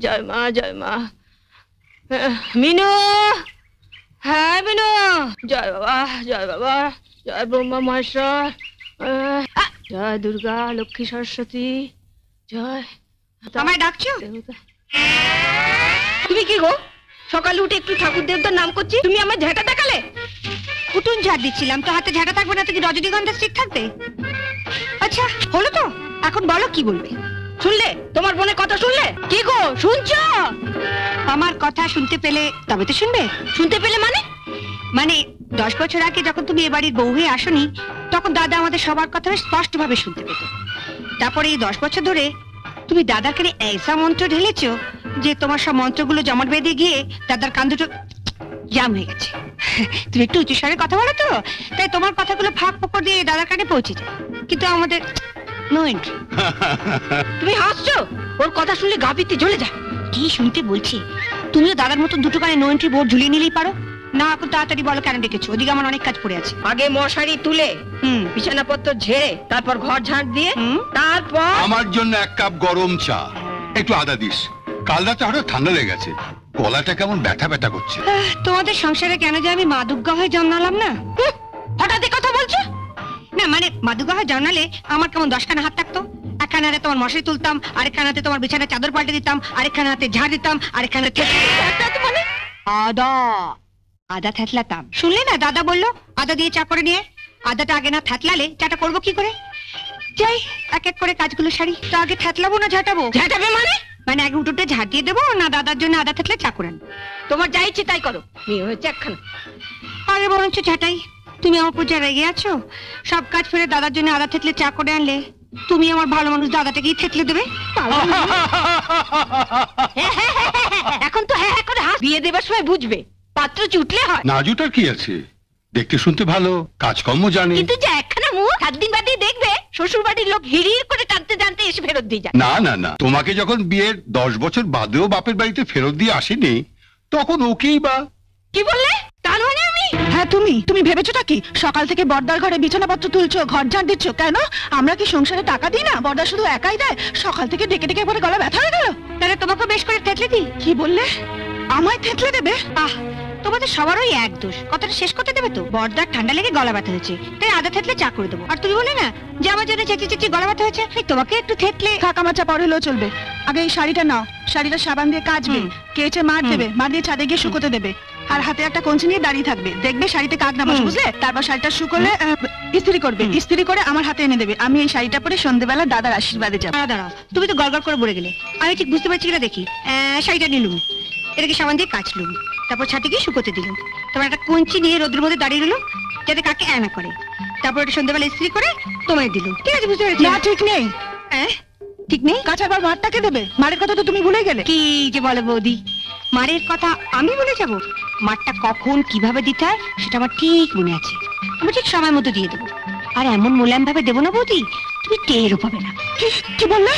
জয় মা জয় মা। মিনু, হ্যাঁ মিনু, জয় বাবা জয় বাবা, জয় ব্রহ্মা মহেশ্বর, জয় দুর্গা লক্ষ্মী সরস্বতী, জয়। আমায় ডাকছো? তুমি কি গো, সকালে উঠে একটু ঠাকুর দেবতার নাম করছি, তুমি আমার ঝাঁটা দেখালে? উঠুন ঝাড় দিচ্ছিলাম, তো হাতে ঝাঁটা থাকবে না তো কি রজনীগন্ধা স্টিক থাকবে? আচ্ছা হলো তো, এখন বলো কি বলবে। শুনলে তোমার বোনের কথা? শুনলে? কি গো শুনছো? আমার কথা শুনতে পেলে তবে তো শুনবে। শুনতে পেলে মানে? মানে 10 বছর আগে যখন তুমি এ বাড়ির বউ হয়ে আসনি, তখন দাদা আমাদের সবার কথা স্পষ্ট ভাবে শুনতে পেত। তারপরে এই 10 বছর ধরে তুমি দাদার কানে ऐसा মন্ত্র ঢেলেছো যে তোমার সব মন্ত্রগুলো জমাট বেঁধে গিয়ে দাদার কান দুটো জাম হয়ে গেছে। তুমি একটু উঁচু স্বরে কথা বলো তো, তাই তোমার কথাগুলো ফাঁক ফোকর দিয়ে দাদার কানে পৌঁছে যায়, কিন্তু আমাদের নো এন্ট্রি। তুমি হাসছো? ওর কথা শুনলে গা পিত্তে জ্বলে যায়। কি শুনতে বলছি? তুমিও দাদার মতন দুটো কানে নো এন্ট্রি বোর্ড ঝুলিয়ে নিলেই পারো না। এখন তাড়াতাড়ি বলো কেন ডেকেছো? ওদিকে আমার অনেক কাজ পড়ে আছে। আগে মশারি তুলে বিছানাপত্র ঝেড়ে তারপর ঘর ঝাঁট দিয়ে তারপর আমার জন্য 1 কাপ গরম চা, একটু আদা দিস। কাল রাতে হঠাৎ ঠান্ডা লেগে গেছে, গলাটা কেমন ব্যথা ব্যথা করছে। তোমাদের সংসারে কেন যে আমি মাদুগ্গা হয়ে জন্মালাম না। হঠাৎ কথা বলছো? না মানে মাদুগ্গা হয়ে জন্মালে আমার কেমন 10খানা হাত থাকতো। একখানা হাতে তোমার মশারি তুলতাম, আরেকখানা হাতে তোমার বিছানায় চাদর পাল্টে দিতাম, আরেকখানা হাতে ঝাড় দিতাম, আরেকখানা মানে আদা আদা থেতলাতাম। শুনলে না দাদা বললো আদা দিয়ে চা করে নিয়ে। আদাটা আগে না থেতলালে চাটা করবো কি করে? যাই এক এক করে কাজগুলো সারি। তো আগে থেতলাবো না ঝাঁটাবো? ঝাঁটাবে মানে? মানে আগে উঠোটা ঝাঁট দিয়ে দেবো না দাদার জন্য আদা থেতলে চা করে আনবো? তোমার যা ইচ্ছে তাই করো, মেয়ে হয়েছে একখানা। আরে বরঞ্চ ঝাঁটাই। তুমি আমার উপর যা রেগে আছো, সব কাজ ফেলে দাদার জন্য আদা থেতলে চা করে আনলে তুমি আমার ভালো মানুষ দাদাটাকেই থেতলে দেবে। এখন তো হ্যাঁ করে হাস, বিয়ে দেবার সময় বুঝবে পাত্র জুটলে হয়। না জুটার কি আছে, দেখতে শুনতে ভালো, কাজকর্ম জানে। কিন্তু যে একখানা মুখ 7 দিন বাদে দেখবে শ্বশুর বাড়ির লোক হিড়ির করে টানতে জানতে এসে ফেরত দিয়ে যায়। না না না, তোমাকে যখন বিয়ের 10 বছর বাদেও বাপের বাড়িতে ফেরত দিয়ে আসেনি, তখন ওকেই বা। কি বললে? তার মানে আমি? হ্যাঁ তুমি ভেবেছোটা কি সকাল থেকে বর্দার ঘরে বিছানাপত্র তুলছো, ঘর ঝাড় দিচ্ছ? কেন আমরা কি সংসারে টাকা দিই না? বর্দা শুধু একাই দেয়? সকাল থেকে ডেকে ডেকে পরে গলা ব্যথা হয়ে গেল। তাহলে তোমাকে বেশ করে থেতলে দিই। কি বললে? আমায় থেতলে দেবে? আহ তোমাদের সবারই এক দোষ। কথাটা শেষ করতে দেবে তো? বর্দার ঠান্ডা লেগে গলা ব্যথা হয়েছে, তাই আদা থেতলে চা করে দেবো। আর তুমি বলে না যে আমার জন্য চেঁচিয়ে চেঁচিয়ে গলা ব্যথা হয়েছে, তোমাকে একটু থেতলে কাকামাচা পরে হলেও চলবে। আগে এই শাড়িটা নাও, শাড়িটা সাবান দিয়ে কাচবে, কেচে মার দেবে, মার দিয়ে ছাদে গিয়ে শুকোতে দেবে, আর হাতে একটা কঞ্চি নিয়ে দাঁড়িয়ে থাকবে, দেখবে শাড়িতে কাক না বসে, বুঝলে? তারপর শাড়িটা শুকোলে ইস্ত্রি করবে, ইস্ত্রি করে আমার হাতে এনে দেবে। আমি এই শাড়িটা পরে সন্ধ্যেবেলা দাদার আশীর্বাদে যাবো। দাঁড়াও, তুমি তো গড়গড় করে বলে গেলে। আমি ঠিক বুঝতে পারছি কিনা দেখি। শাড়িটা নিলুম, এটাকে সাবান দিয়ে কাচলুম, তারপর ছাদে গিয়ে শুকোতে দিলুম, তারপর একটা কঞ্চি নিয়ে রোদের মধ্যে দাঁড়িয়ে রইলুম যাতে কাকে না করে, তারপর এটা সন্ধ্যেবেলা ইস্ত্রি করে তোমায় দিলুম। ঠিক আছে, বুঝতে পেরেছি। না ঠিক নেই। ঠিক নেই? কাঁচার পর মারটাকে দেবে? মারের কথা তো তুমি ভুলে গেলে। কি যে বলে বৌদি, মারের কথা আমি বলে যাব? মারটা কখন কিভাবে দিতে হয় সেটা আমার ঠিক মনে আছে। আমি ঠিক সময় মতো দিয়ে দেবো, আর এমন মোলায়েম ভাবে দেবো না বৌদি, তুমি টেরও পাবে না। কি বললে?